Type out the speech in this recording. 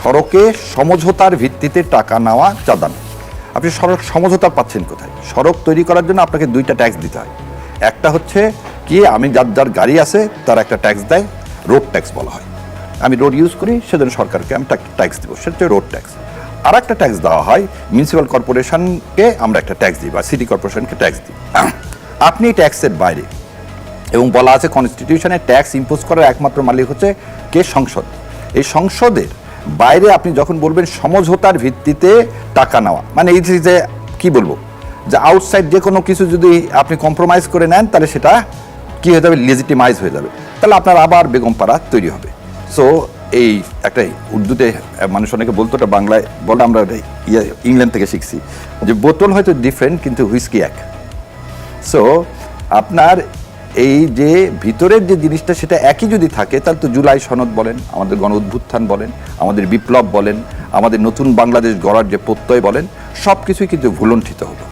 সড়কে সমঝোতার ভিত্তিতে টাকা নেওয়া চাঁদা না। আপনি সড়ক সমঝোতা পাচ্ছেন কোথায়? সড়ক তৈরি করার জন্য আপনাকে দুইটা ট্যাক্স দিতে হয়। একটা হচ্ছে কি, আমি যার গাড়ি আছে তার একটা ট্যাক্স দেয়, রোড ট্যাক্স বলা হয়। আমি রোড ইউজ করি, সেজন্য সরকারকে আমি ট্যাক্স দেবো, সেটা হচ্ছে রোড ট্যাক্স। আর একটা ট্যাক্স দেওয়া হয় মিউনিসিপ্যাল কর্পোরেশনকে, আমরা একটা ট্যাক্স দিই বা সিটি কর্পোরেশনকে ট্যাক্স দিই। আপনি ট্যাক্সের বাইরে, এবং বলা আছে কনস্টিটিউশনে ট্যাক্স ইম্পোজ করার একমাত্র মালিক হচ্ছে কে? সংসদ। এই সংসদের বাইরে আপনি যখন বলবেন সমঝোতার ভিত্তিতে টাকা নেওয়া, মানে এই যে কি বলবো, যে আউটসাইড যে কোনো কিছু যদি আপনি কম্প্রোমাইজ করে নেন, তাহলে সেটা কি হয়ে যাবে? লেজিটিমাইজ হয়ে যাবে। তাহলে আপনার আবার বেগমপাড়া তৈরি হবে। সো এই একটা উর্দুতে মানুষ অনেকে বলতো, ওটা বাংলায় বলে, আমরা ইংল্যান্ড থেকে শিখছি, যে বোতল হয়তো ডিফারেন্ট কিন্তু হুইস্কি এক। সো আপনার এই যে ভিতরের যে জিনিসটা সেটা একই যদি থাকে, তাহলে তো জুলাই সনদ বলেন, আমাদের গণ অভ্যুত্থান বলেন, আমাদের বিপ্লব বলেন, আমাদের নতুন বাংলাদেশ গড়ার যে প্রত্যয় বলেন, সব কিছুই কিন্তু ভুলণ্ঠিত হলো।